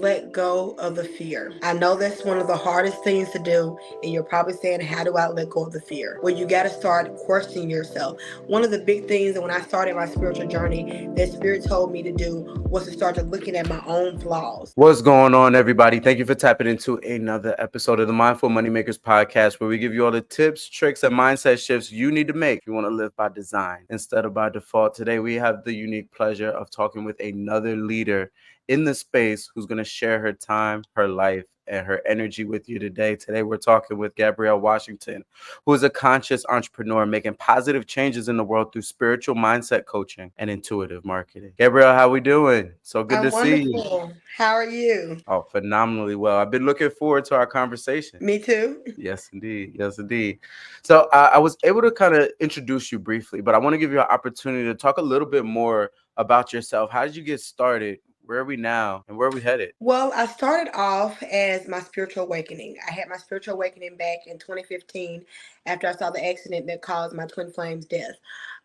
let go of the fear. I know that's one of the hardest things to do, and you're probably saying, how do I let go of the fear? Well, you got to start questioning yourself. One of the big things that when I started my spiritual journey that Spirit told me to do was to start to looking at my own flaws. What's going on, everybody? Thank you for tapping into another episode of the Mindful Moneymakers podcast, where we give you all the tips, tricks, and mindset shifts you need to make if you want to live by design instead of by default. Today, we have the unique pleasure of talking with another leader in the space who's going to share her time, her life, and her energy with you today. Today, we're talking with Gabrielle Washington, who is a conscious entrepreneur making positive changes in the world through spiritual mindset coaching and intuitive marketing. Gabrielle, how we doing? So good I'm to see you. wonderful. How are you? Oh, phenomenally well. I've been looking forward to our conversation. Me too. Yes, indeed. Yes, indeed. So I was able to kind of introduce you briefly, but I want to give you an opportunity to talk a little bit more about yourself. How did you get started? Where are we now? And where are we headed? Well, I started off as my spiritual awakening. I had my spiritual awakening back in 2015 after I saw the accident that caused my twin flames' death.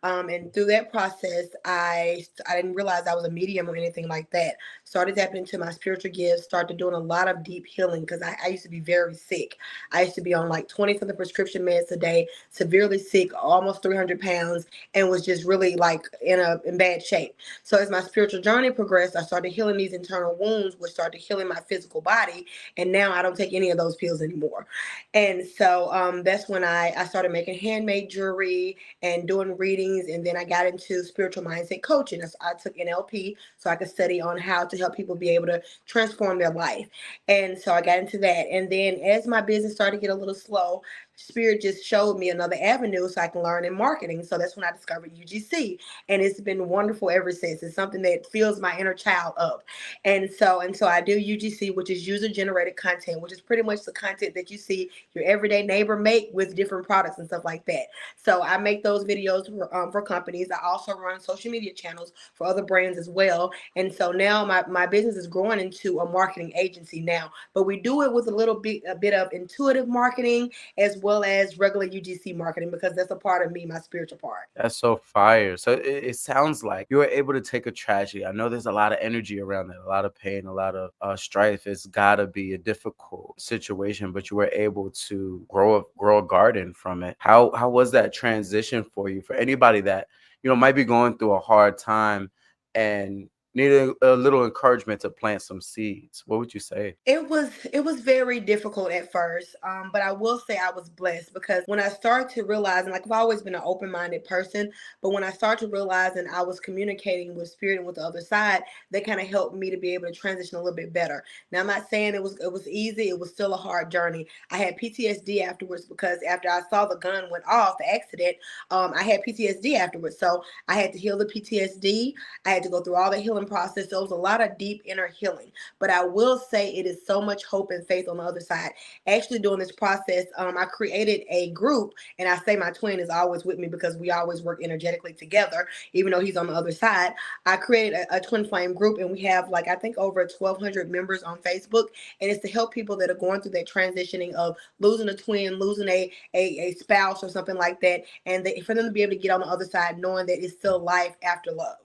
And through that process, I didn't realize I was a medium or anything like that. Started tapping into my spiritual gifts, started doing a lot of deep healing because I used to be very sick. I used to be on like 20 something prescription meds a day, severely sick, almost 300 pounds, and was just really like in bad shape. So as my spiritual journey progressed, I started healing these internal wounds, which started healing my physical body. And now I don't take any of those pills anymore. And so that's when I started making handmade jewelry and doing readings. And then I got into spiritual mindset coaching. So I took NLP so I could study on how to help people be able to transform their life. And so I got into that. And then as my business started to get a little slow, Spirit just showed me another avenue so I can learn in marketing. So that's when I discovered UGC, and it's been wonderful ever since. It's something that fills my inner child up. And so I do UGC, which is user generated content, which is pretty much the content that you see your everyday neighbor make with different products and stuff like that. So I make those videos for companies. I also run social media channels for other brands as well. And so now my business is growing into a marketing agency now, but we do it with a bit of intuitive marketing as well as regular UGC marketing because that's a part of me, my spiritual part. That's so fire. So it sounds like you were able to take a tragedy. I know there's a lot of energy around it, a lot of pain, a lot of strife. It's got to be a difficult situation, but you were able to grow a garden from it. How was that transition for you? For anybody that might be going through a hard time and needed a little encouragement to plant some seeds, what would you say? It was very difficult at first, but I will say I was blessed because when I started to realize, and like I've always been an open minded person, but when I started to realize and I was communicating with spirit and with the other side, that kind of helped me to be able to transition a little bit better. Now I'm not saying it was easy; it was still a hard journey. I had PTSD afterwards because after I saw the gun went off, the accident, I had PTSD afterwards. So I had to heal the PTSD. I had to go through all the healing process. So it was a lot of deep inner healing. But I will say it is so much hope and faith on the other side. Actually, during this process, I created a group, and I say my twin is always with me because we always work energetically together, even though he's on the other side. I created a twin flame group, and we have like I think over 1,200 members on Facebook, and it's to help people that are going through that transitioning of losing a twin, losing a spouse or something like that, and for them to be able to get on the other side, knowing that it's still life after love.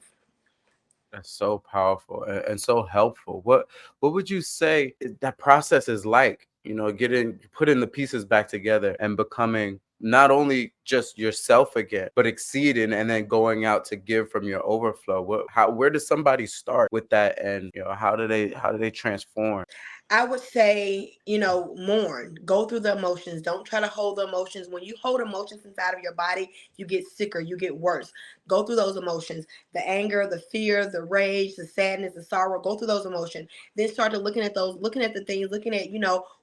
That's so powerful and so helpful. What would you say that process is like? Getting putting the pieces back together and becoming not only just yourself again, but exceeding and then going out to give from your overflow. Where does somebody start with that, and how do they transform? I would say, mourn, go through the emotions. Don't try to hold the emotions. When you hold emotions inside of your body, you get sicker, you get worse. Go through those emotions, the anger, the fear, the rage, the sadness, the sorrow. Go through those emotions. Then start to looking at those, looking at the things, looking at,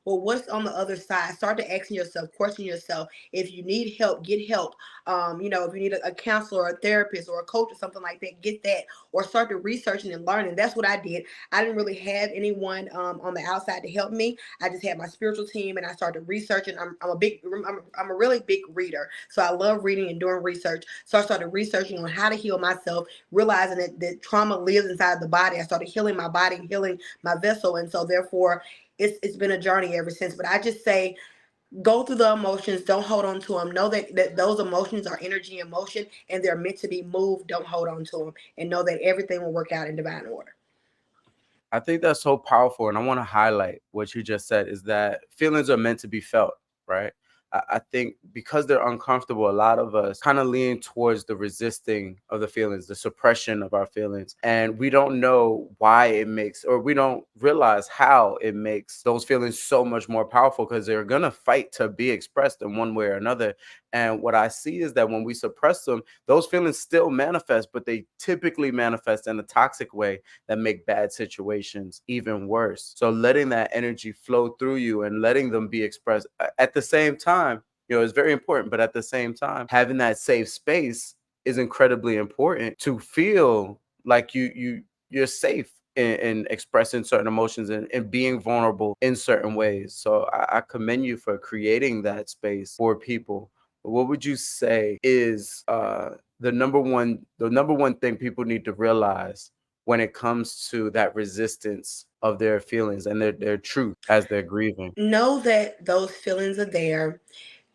well, what's on the other side? Start to asking yourself, question yourself. If you need help, get help. If you need a counselor or a therapist or a coach or something like that, get that. Or start to researching and learning. That's what I did. I didn't really have anyone on the outside to help me. I just had my spiritual team, and I started researching. I'm a really big reader, so I love reading and doing research. So I started researching on how to heal myself, realizing that trauma lives inside the body. I started healing my body and healing my vessel, and so therefore, it's been a journey ever since. But I just say, go through the emotions. Don't hold on to them. Know that those emotions are energy and motion, and they're meant to be moved. Don't hold on to them, and know that everything will work out in divine order. I think that's so powerful. And I want to highlight what you just said is that feelings are meant to be felt, right? I think because they're uncomfortable, a lot of us kind of lean towards the resisting of the feelings, the suppression of our feelings. And we don't know why it makes, or we don't realize how it makes those feelings so much more powerful because they're going to fight to be expressed in one way or another. And what I see is that when we suppress them, those feelings still manifest, but they typically manifest in a toxic way that make bad situations even worse. So letting that energy flow through you and letting them be expressed at the same time, is very important. But at the same time, having that safe space is incredibly important to feel like you're safe in expressing certain emotions and being vulnerable in certain ways. So I commend you for creating that space for people. What would you say is the number one thing people need to realize when it comes to that resistance of their feelings and their truth as they're grieving? Know that those feelings are there.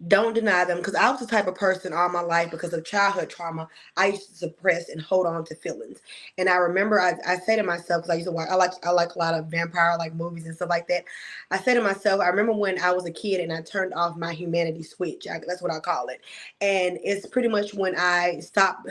Don't deny them, because I was the type of person all my life, because of childhood trauma, I used to suppress and hold on to feelings. And I remember I say to myself, because I used to watch, I like a lot of vampire like movies and stuff like that. I say to myself, I remember when I was a kid and I turned off my humanity switch. That's what I call it. And it's pretty much when I stopped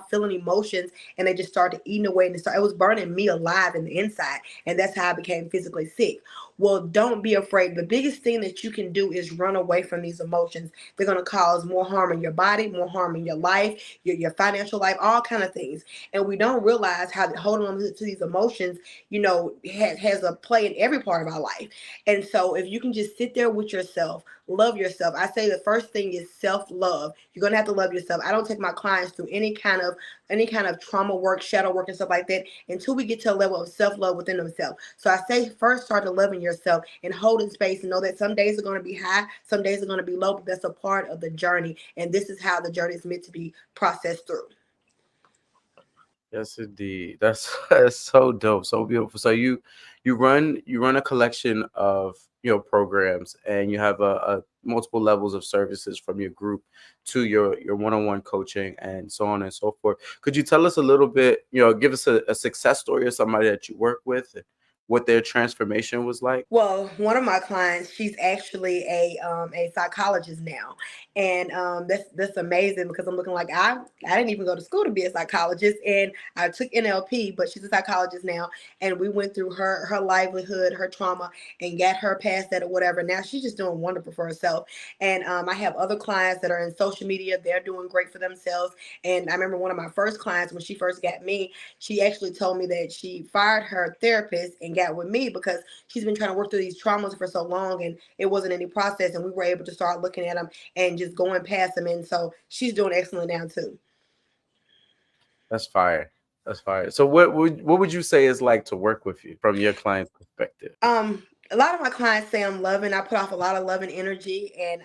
feeling emotions, and they just started eating away, and it was burning me alive in the inside, and that's how I became physically sick. Well, don't be afraid. The biggest thing that you can do is run away from these emotions. They're going to cause more harm in your body, more harm in your life, your financial life, all kind of things. And we don't realize how holding on to these emotions, has a play in every part of our life. And so if you can just sit there with yourself, love yourself. I say the first thing is self-love. You're going to have to love yourself. I don't take my clients through any kind of trauma work, shadow work, and stuff like that until we get to a level of self-love within themselves. So I say first start to loving yourself and holding space, and know that some days are going to be high, some days are going to be low, but that's a part of the journey. And this is how the journey is meant to be processed through. Yes, indeed. That's that's so dope, so beautiful. So you run a collection of programs, and you have a multiple levels of services from your group to your one-on-one coaching and so on and so forth. Could you tell us a little bit, give us a success story of somebody that you work with and what their transformation was like? Well, one of my clients, she's actually a psychologist now, and that's amazing, because I'm looking like I didn't even go to school to be a psychologist, and I took NLP, but she's a psychologist now, and we went through her livelihood, her trauma, and got her past that or whatever. Now she's just doing wonderful for herself, and I have other clients that are in social media. They're doing great for themselves, and I remember one of my first clients when she first got me. She actually told me that she fired her therapist and got with me because she's been trying to work through these traumas for so long, and it wasn't any process, and we were able to start looking at them and just going past them. And so she's doing excellent now too. That's fire. That's fire. So what would you say is like to work with you from your client's perspective? A lot of my clients say I'm loving. I put off a lot of loving energy, and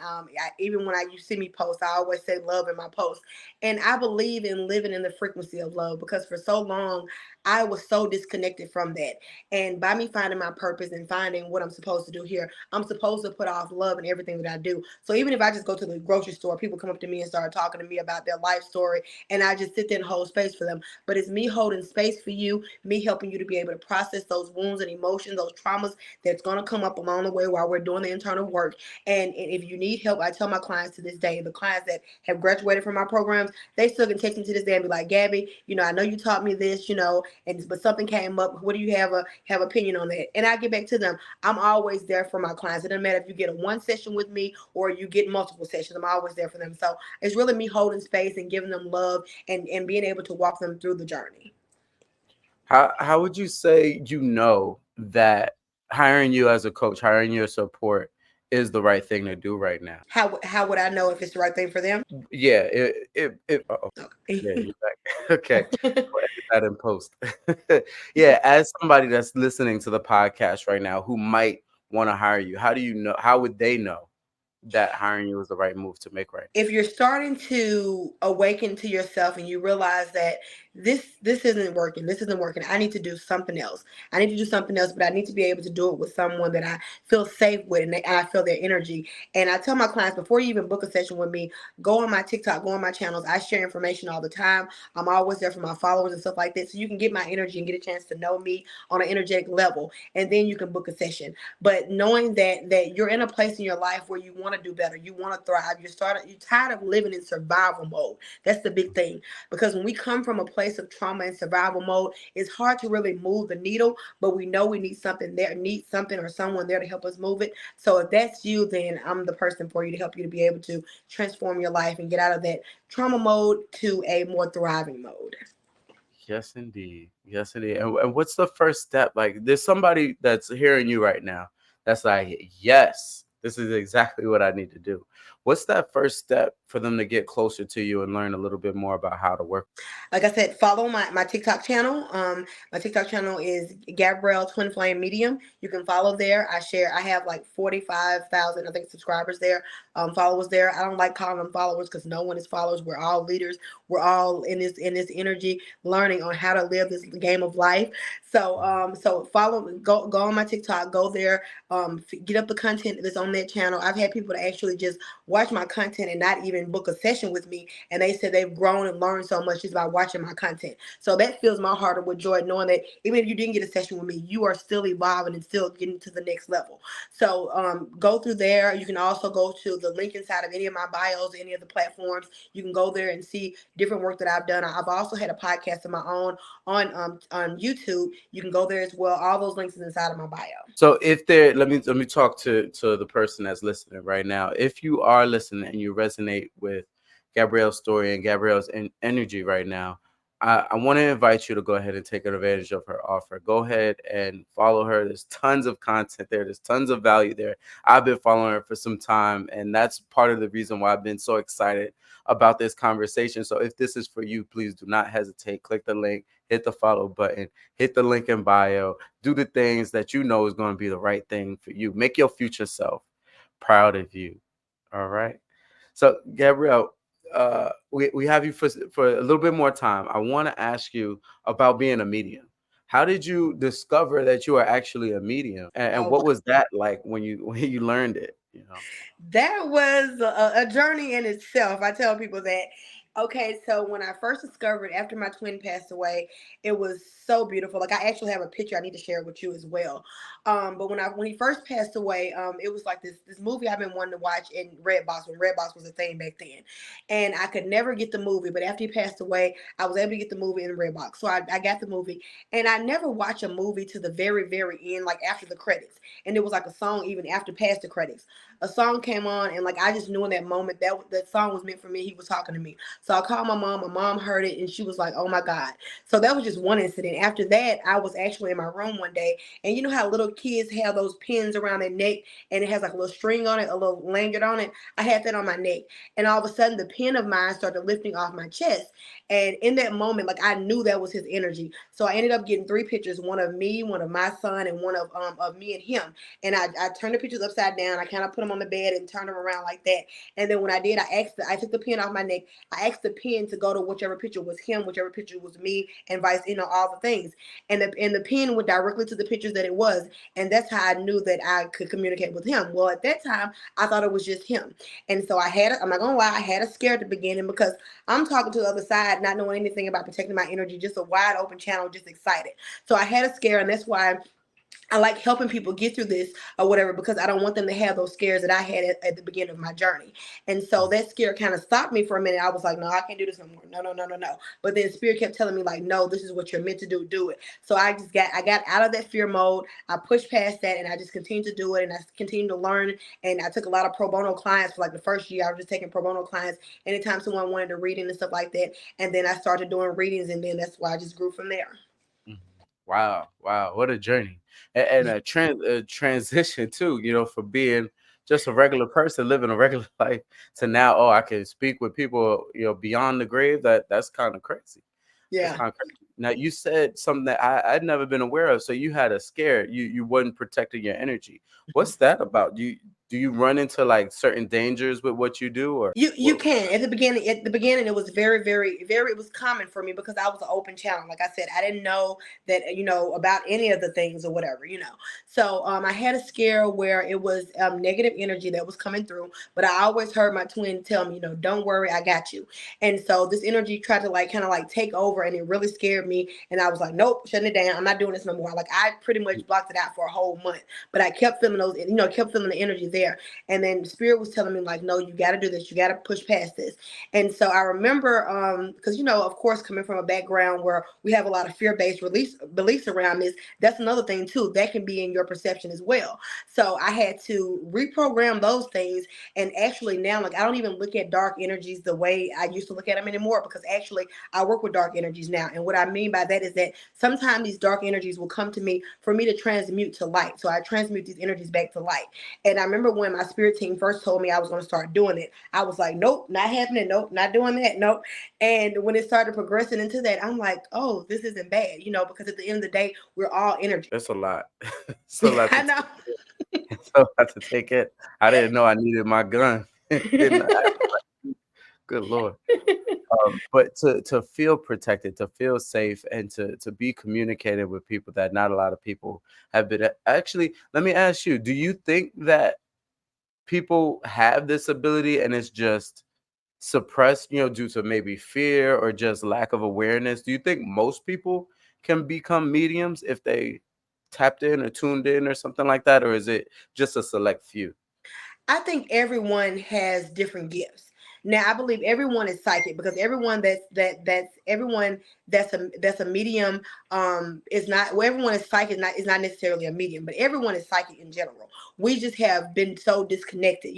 even when you see me post, I always say love in my post. And I believe in living in the frequency of love, because for so long I was so disconnected from that. And by me finding my purpose and finding what I'm supposed to do here, I'm supposed to put off love in everything that I do. So even if I just go to the grocery store, people come up to me and start talking to me about their life story, and I just sit there and hold space for them. But it's me holding space for you, me helping you to be able to process those wounds and emotions, those traumas that's going to come up along the way while we're doing the internal work. And if you need help, I tell my clients to this day, the clients that have graduated from my programs, they still can text me to this day and be like, Gabby, I know you taught me this, and but something came up. What do you have opinion on that? And I get back to them. I'm always there for my clients. It doesn't matter if you get a one session with me or you get multiple sessions. I'm always there for them. So it's really me holding space and giving them love, and being able to walk them through the journey. How would you say that hiring you as a coach, hiring your support is the right thing to do right now? How would I know if it's the right thing for them? Yeah, it uh-oh. Yeah, Okay. you're back. Okay. We'll edit that in post. Yeah, as somebody that's listening to the podcast right now who might want to hire you, how would they know? that hiring you was the right move to make right If you're starting to awaken to yourself and you realize that this isn't working, I need to do something else. I need to do something else, but I need to be able to do it with someone that I feel safe with, and I feel their energy. And I tell my clients, before you even book a session with me, go on my TikTok, go on my channels. I share information all the time. I'm always there for my followers and stuff like that, so you can get my energy and get a chance to know me on an energetic level, and then you can book a session. But knowing that you're in a place in your life where you want to do better, you want to thrive, you're tired of living in survival mode. That's the big thing. Because when we come from a place of trauma and survival mode, it's hard to really move the needle, but we know we need something or someone there to help us move it. So if that's you, then I'm the person for you to help you to be able to transform your life and get out of that trauma mode to a more thriving mode. Yes, indeed. Yes, indeed. And what's the first step? Like, there's somebody that's hearing you right now that's like, yes, this is exactly what I need to do. What's that first step for them to get closer to you and learn a little bit more about how to work? Like I said, follow my TikTok channel. My TikTok channel is Gabrielle Twin Flame Medium. You can follow there. I have like 45,000, I think, subscribers there, followers there. I don't like calling them followers because no one is followers. We're all leaders. We're all in this energy, learning on how to live this game of life. So follow, go on my TikTok, go there, get up the content that's on that channel. I've had people to actually just watch my content and not even book a session with me, and they said they've grown and learned so much just by watching my content. So that fills my heart with joy, knowing that even if you didn't get a session with me, you are still evolving and still getting to the next level. So go through there. You can also go to the link inside of any of my bios, any of the platforms. You can go there and see different work that I've done. I've also had a podcast of my own on YouTube. You can go there as well. All those links is inside of my bio. So if there, let me talk to the person that's listening right now. If you are listening and you resonate with Gabrielle's story and Gabrielle's energy right now, I want to invite you to go ahead and take advantage of her offer. Go ahead and follow her. There's tons of content there. There's tons of value there. I've been following her for some time, and that's part of the reason why I've been so excited about this conversation. So if this is for you, please do not hesitate. Click the link, hit the follow button, hit the link in bio, do the things that you know is going to be the right thing for you. Make your future self proud of you. All right. So, Gabrielle, we have you for a little bit more time. I want to ask you about being a medium. How did you discover that you are actually a medium, and Oh, what was that like when you when you learned it? You know. that was a journey in itself. I tell people that. Okay, so when I first discovered after my twin passed away, it was so beautiful. Like, I actually have a picture I need to share with you as well. But when he first passed away, it was like this movie I've been wanting to watch in Redbox, when Redbox was a thing back then, and I could never get the movie. But after he passed away, I was able to get the movie in Redbox, so I got the movie. And I never watch a movie to the very end, like after the credits. And it was like a song even after past the credits. A song came on, and like I just knew in that moment that song was meant for me. He was talking to me. So I called my mom. My mom heard it, and she was like, "Oh my God!" So that was just one incident. After that, I was actually in my room one day, and you know how little kids have those pins around their neck, and it has like a little string on it, a little lanyard on it. I had that on my neck, and all of a sudden, the pin of mine started lifting off my chest. And in that moment, like I knew that was his energy. So I ended up getting three pictures: one of me, one of my son, and one of me and him. And I turned the pictures upside down. I kind of put them on the bed and turned them around like that. And then when I did, I took the pin off my neck. I asked the pin to go to whichever picture was him, whichever picture was me, and vice, all the things. And the pin went directly to the pictures that it was, and that's how I knew that I could communicate with him. Well, at that time, I thought it was just him, and so I'm not gonna lie, I had a scare at the beginning because I'm talking to the other side, not knowing anything about protecting my energy, just a wide open channel, just excited. So I had a scare, and that's why I like helping people get through this or whatever, because I don't want them to have those scares that I had at the beginning of my journey. And so that scare kind of stopped me for a minute. I was like, no, I can't do this no more. No, no, no, no, no. But then Spirit kept telling me like, no, this is what you're meant to do. Do it. So I got out of that fear mode. I pushed past that, and I just continued to do it, and I continued to learn. And I took a lot of pro bono clients for like the first year. I was just taking pro bono clients anytime someone wanted a reading and stuff like that. And then I started doing readings, and then that's why I just grew from there. Mhm. Wow, wow, what a journey, and a transition too. You know, for being just a regular person living a regular life to now, oh, I can speak with people, you know, beyond the grave. That's kind of crazy. That's Yeah. kind of crazy. Now you said something that I'd never been aware of. So you had a scare. You wasn't protecting your energy. What's that about? You do you run into like certain dangers with what you do, or You what? can at the beginning. At the beginning, it was very. It was common for me because I was an open channel. Like I said, I didn't know that about any of the things or whatever. So I had a scare where it was negative energy that was coming through, but I always heard my twin tell me, don't worry, I got you. And so this energy tried to like kind of like take over, and it really scared me. And I was like, nope, shutting it down. I'm not doing this no more. Like I pretty much blocked it out for a whole month, but I kept feeling those, kept feeling the energy there. And then Spirit was telling me like, no, you got to do this. You got to push past this. And so I remember, because of course, coming from a background where we have a lot of fear-based beliefs around this, that's another thing too. That can be in your perception as well. So I had to reprogram those things. And actually now, like I don't even look at dark energies the way I used to look at them anymore, because actually I work with dark energies now. And what I mean by that is that sometimes these dark energies will come to me for me to transmute to light. So I transmute these energies back to light. And I remember when my spirit team first told me I was going to start doing it, I was like, nope, not happening. Nope, not doing that. Nope. And when it started progressing into that, I'm like, oh, this isn't bad, because at the end of the day, we're all energy. That's a lot. It's a lot to I take. know. It's a lot to take it. I didn't know I needed my gun. Didn't I? Good Lord. But to feel protected, to feel safe, and to be communicated with people that not a lot of people have been. Actually, let me ask you, do you think that people have this ability and it's just suppressed, due to maybe fear or just lack of awareness? Do you think most people can become mediums if they tapped in or tuned in or something like that? Or is it just a select few? I think everyone has different gifts. Now, I believe everyone is psychic, because everyone that's everyone that's a medium is not. Well, everyone is psychic, is not necessarily a medium, but everyone is psychic in general. We just have been so disconnected.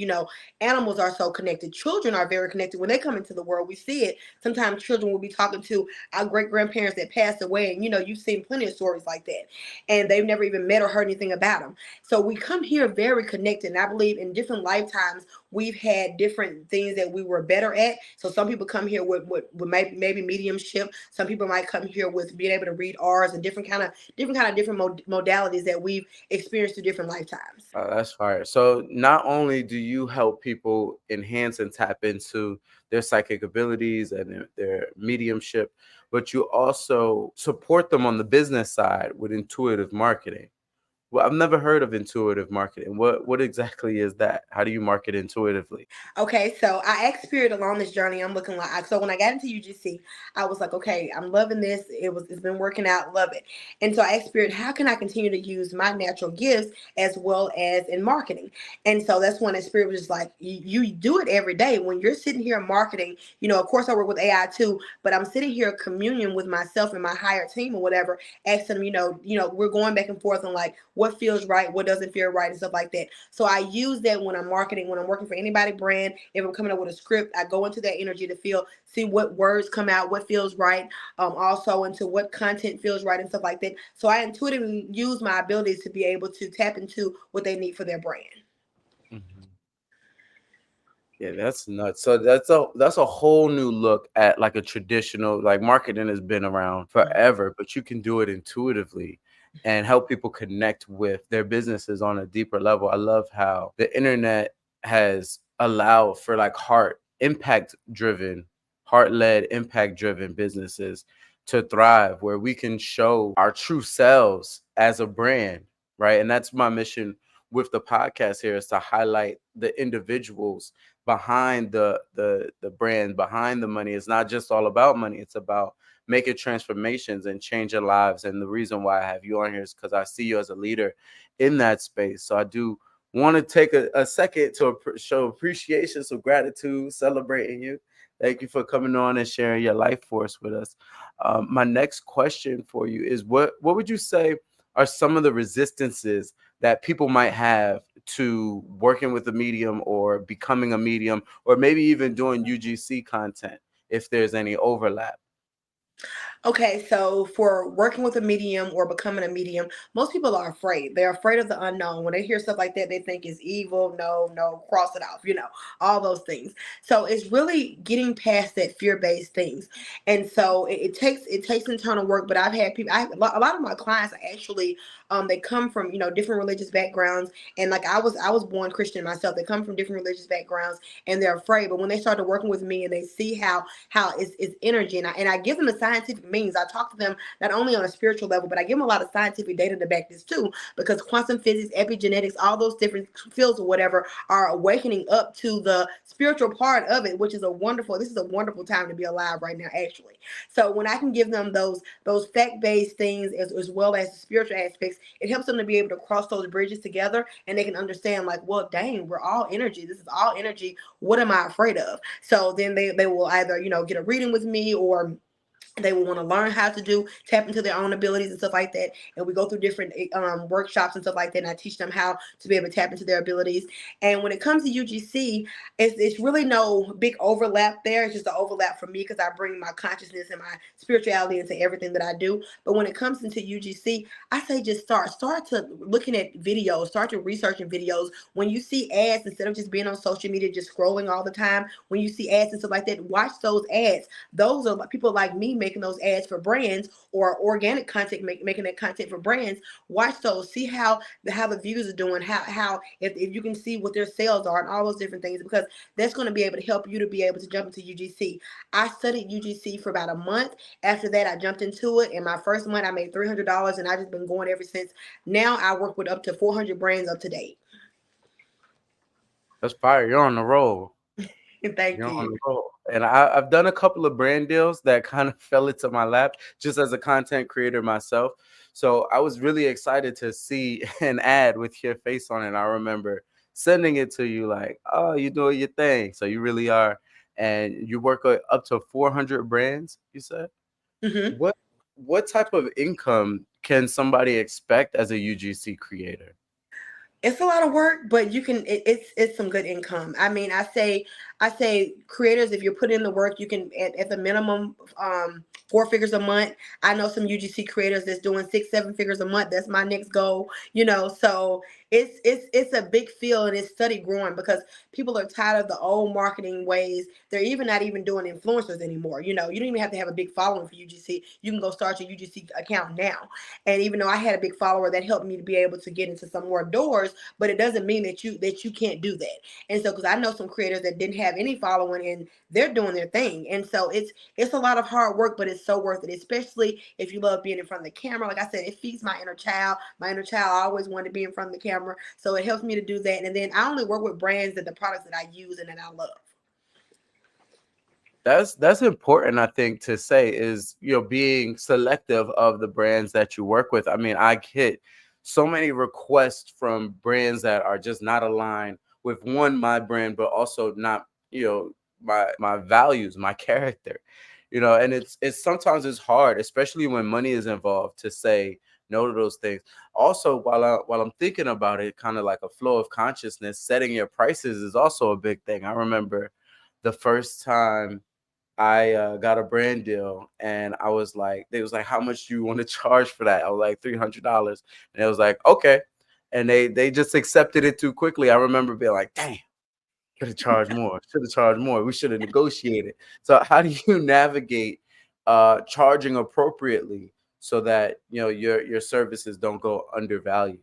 Animals are so connected. Children are very connected when they come into the world. We see it. Sometimes children will be talking to our great grandparents that passed away, and you've seen plenty of stories like that, and they've never even met or heard anything about them. So we come here very connected. And I believe in different lifetimes, we've had different things that we were better at. So some people come here with maybe mediumship. Some people might come here with being able to read R's and different modalities that we've experienced through different lifetimes. That's fire. So not only do you help people enhance and tap into their psychic abilities and their mediumship, but you also support them on the business side with intuitive marketing. Well, I've never heard of intuitive marketing. What exactly is that? How do you market intuitively? Okay, so I asked Spirit along this journey. I'm looking like, so when I got into UGC, I was like, okay, I'm loving this. It's been working out, love it. And so I asked Spirit, how can I continue to use my natural gifts as well as in marketing? And so that's when the Spirit was just like, you do it every day. When you're sitting here marketing, of course I work with AI too, but I'm sitting here communion with myself and my higher team or whatever, asking them, we're going back and forth on like what feels right, what doesn't feel right, and stuff like that. So I use that when I'm marketing, when I'm working for anybody brand. If I'm coming up with a script, I go into that energy to see what words come out, what feels right, also into what content feels right and stuff like that. So I intuitively use my abilities to be able to tap into what they need for their brand. Mhm. Yeah, that's nuts. So that's a whole new look at like a traditional, like marketing has been around forever, but you can do it intuitively and help people connect with their businesses on a deeper level. I love how the internet has allowed for like heart-led, impact-driven businesses to thrive, where we can show our true selves as a brand, right? And that's my mission with the podcast here, is to highlight the individuals behind the brand, behind the money. It's not just all about money. It's about making transformations and changing lives. And the reason why I have you on here is because I see you as a leader in that space. So I do want to take a second to show appreciation, some gratitude, celebrating you. Thank you for coming on and sharing your life force with us. My next question for you is, what would you say are some of the resistances that people might have to working with a medium or becoming a medium, or maybe even doing UGC content, if there's any overlap? Okay, so for working with a medium or becoming a medium, most people are afraid. They're afraid of the unknown. When they hear stuff like that, they think it's evil. No, no, cross it off, all those things. So it's really getting past that fear-based things. And so it takes internal work, but I've had people a lot of my clients are actually they come from, different religious backgrounds, and like I was born Christian myself. They come from different religious backgrounds and they're afraid, but when they started working with me and they see how it's energy, and I give them the scientific means. I talk to them not only on a spiritual level, but I give them a lot of scientific data to back this too, because quantum physics, epigenetics, all those different fields or whatever are awakening up to the spiritual part of it, which is this is a wonderful time to be alive right now, actually. So when I can give them those fact-based things as well as the spiritual aspects, it helps them to be able to cross those bridges together, and they can understand, like, well, dang, we're all energy. This is all energy. What am I afraid of? So then they will either, get a reading with me, or they will want to learn how to tap into their own abilities and stuff like that. And we go through different workshops and stuff like that, and I teach them how to be able to tap into their abilities. And when it comes to UGC, it's really no big overlap there. It's just an overlap for me because I bring my consciousness and my spirituality into everything that I do. But when it comes into UGC, I say just start to looking at videos, start to researching videos. When you see ads, instead of just being on social media just scrolling all the time, when you see ads and stuff like that, watch those ads. Those are people like me making those ads for brands, or organic content, making that content for brands. Watch those, see how the views are doing, how if you can see what their sales are and all those different things, because that's going to be able to help you to be able to jump into UGC. I studied UGC for about a month. After that, I jumped into it. In my first month, I made $300, and I just been going ever since. Now I work with up to 400 brands up to date. That's fire. You're on the roll. Thank You're on you. the roll. And I've done a couple of brand deals that kind of fell into my lap just as a content creator myself. So I was really excited to see an ad with your face on it. I remember sending it to you like, oh, you're doing your thing. So you really are. And you work with up to 400 brands, you said? Hmm. What what type of income can somebody expect as a UGC creator? It's a lot of work, but it's some good income. I mean, I say creators, if you put in the work, you can at the minimum 4 figures a month. I know some UGC creators that's doing 6 7 figures a month. That's my next goal. So it's a big field, and it's steady growing because people are tired of the old marketing ways. They're even not even doing influencers anymore. You don't even have to have a big following for UGC. You can go start your UGC account now. And even though I had a big follower, that helped me to be able to get into some more doors, but it doesn't mean that you can't do that. And so, because I know some creators that didn't have any following, and they're doing their thing. And so it's a lot of hard work, but it's so worth it, especially if you love being in front of the camera. Like I said, it feeds my inner child. My inner child always wanted to be in front of the camera, so it helps me to do that. And then I only work with brands that the products that I use and that I love. That's important, I think, to say is, being selective of the brands that you work with. I mean, I get so many requests from brands that are just not aligned with my brand, but also not, my values, my character. And it's sometimes it's hard, especially when money is involved, to say no to those things. Also, while I'm thinking about it, kind of like a flow of consciousness, setting your prices is also a big thing. I remember the first time I got a brand deal, and they was like, how much do you want to charge for that? I was like, $300. And it was like, okay. And they just accepted it too quickly. I remember being like, damn, could have charged more, should have charged more. We should have negotiated. So how do you navigate charging appropriately so that, your services don't go undervalued?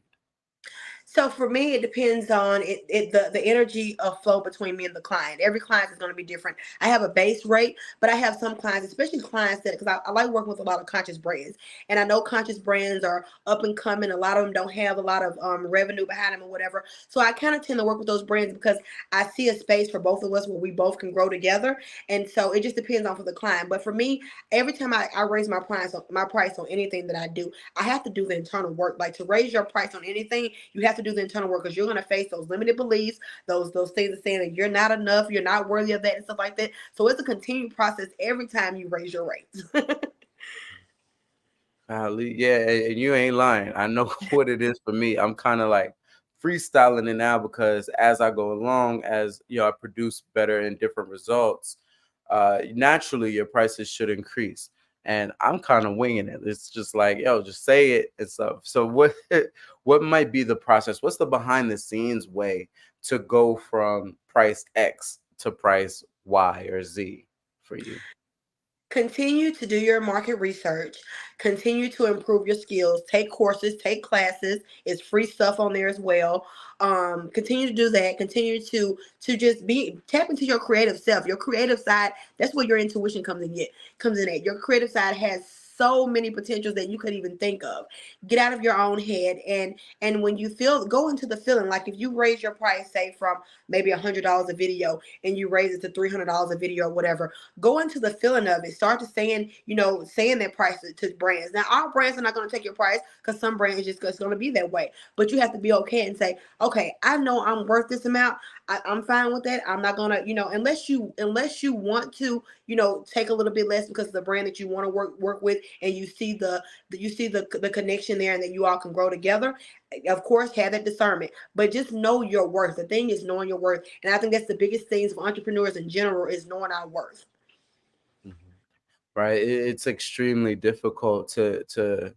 So for me, it depends on the energy of flow between me and the client. Every client is going to be different. I have a base rate, but I have some clients, especially clients that, because I like working with a lot of conscious brands, and I know conscious brands are up and coming. A lot of them don't have a lot of revenue behind them or whatever. So I kind of tend to work with those brands because I see a space for both of us where we both can grow together. And so it just depends on for the client. But for me, every time I raise my price on anything that I do, I have to do the internal work. Like, to raise your price on anything, you have to do the internal work, because you're going to face those limited beliefs, those things that saying that you're not enough, you're not worthy of that, and stuff like that. So it's a continued process every time you raise your rates. Yeah, and you ain't lying. I know what it is for me. I'm kind of like freestyling it now because as I go along, as I produce better and different results, naturally your prices should increase. and I'm kind of winging it. It's just like, yo, just say it and stuff. So what what might be the process? What's the behind the scenes way to go from price X to price Y or Z for you? Continue to do your market research. Continue to improve your skills. Take courses, take classes. It's free stuff on there as well. Continue to do that. Continue to just be tap into your creative self. Your creative side. That's where your intuition comes in at. Your creative side has so many potentials that you could even think of. Get out of your own head, and when you feel, go into the feeling. Like if you raise your price, say from maybe $100 a video, and you raise it to $300 a video or whatever, go into the feeling of it. Start to saying, saying that price to brands. Now, all brands are not going to take your price, because some brands just it's going to be that way. But you have to be okay and say, okay, I know I'm worth this amount. I'm fine with that. I'm not gonna, unless you want to, take a little bit less because of the brand that you want to work with, and you see the connection there, and that you all can grow together. Of course, have that discernment, but just know your worth. The thing is knowing your worth, and I think that's the biggest things for entrepreneurs in general, is knowing our worth. Mhm. Right. It's extremely difficult to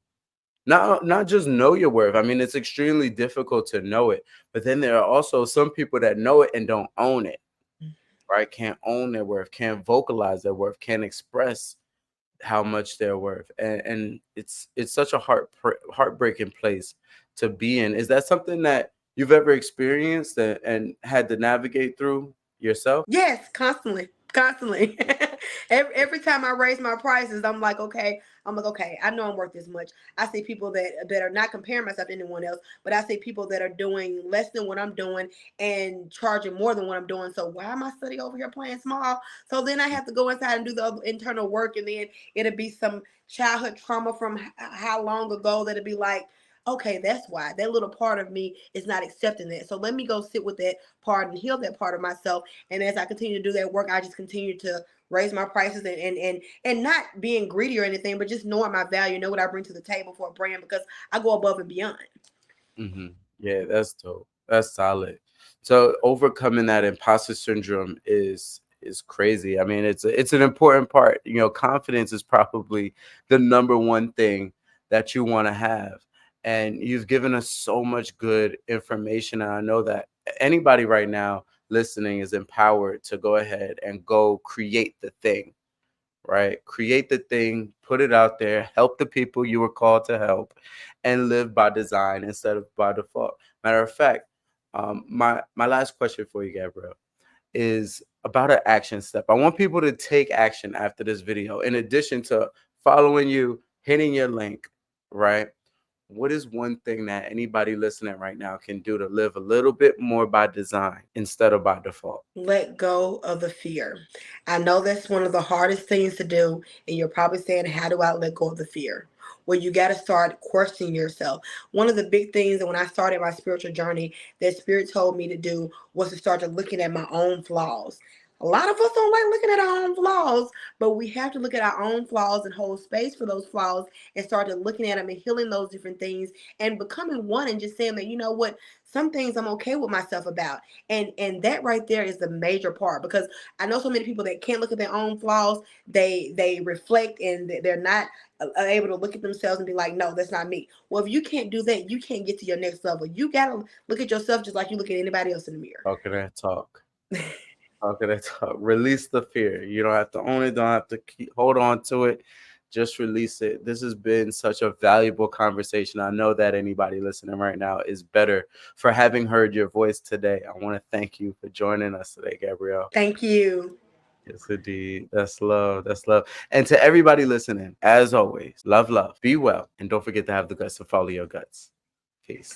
not just know your worth. I mean, it's extremely difficult to know it, but then there are also some people that know it and don't own it. Right? Can't own their worth, can't vocalize their worth, can't express how much they're worth, and it's such a heartbreaking place to be in. Is that something that you've ever experienced and had to navigate through yourself? Yes, constantly, constantly. every time I raise my prices, I'm like, okay, I know I'm worth this much. I see people that are not comparing myself to anyone else, but I see people that are doing less than what I'm doing and charging more than what I'm doing. So why am I sitting over here playing small? So then I have to go inside and do the internal work, and then it'll be some childhood trauma from how long ago, that'll be like, okay, that's why that little part of me is not accepting that. So let me go sit with that part and heal that part of myself. And as I continue to do that work, I just continue to raise my prices, and not being greedy or anything, but just knowing my value, know what I bring to the table for a brand, because I go above and beyond. Hmm. Yeah, that's dope. That's solid. So overcoming that imposter syndrome is crazy. I mean, it's an important part. Confidence is probably the number one thing that you want to have. And you've given us so much good information. And I know that anybody right now listening is empowered to go ahead and go create the thing, right? Create the thing, put it out there, help the people you were called to help, and live by design instead of by default. Matter of fact, my last question for you, Gabrielle, is about an action step. I want people to take action after this video. In addition to following you, hitting your link, right? What is one thing that anybody listening right now can do to live a little bit more by design instead of by default? Let go of the fear. I know that's one of the hardest things to do, and you're probably saying, how do I let go of the fear? Well, you got to start questioning yourself. One of the big things that when I started my spiritual journey, that Spirit told me to do, was to start to looking at my own flaws. A lot of us don't like looking at our own flaws, but we have to look at our own flaws and hold space for those flaws, and start to looking at them and healing those different things, and becoming one, and just saying that, you know what, some things I'm okay with myself about. And that right there is the major part, because I know so many people that can't look at their own flaws. They reflect, and they're not able to look at themselves and be like, no, that's not me. Well, if you can't do that, you can't get to your next level. You gotta look at yourself just like you look at anybody else in the mirror. Talking that talk. Talking that talk. Release the fear. You don't have to own it. Don't have to hold on to it. Just release it. This has been such a valuable conversation. I know that anybody listening right now is better for having heard your voice today. I want to thank you for joining us today, Gabrielle. Thank you. Yes, indeed. That's love. That's love. And to everybody listening, as always, love, love, be well, and don't forget to have the guts to follow your guts. Peace.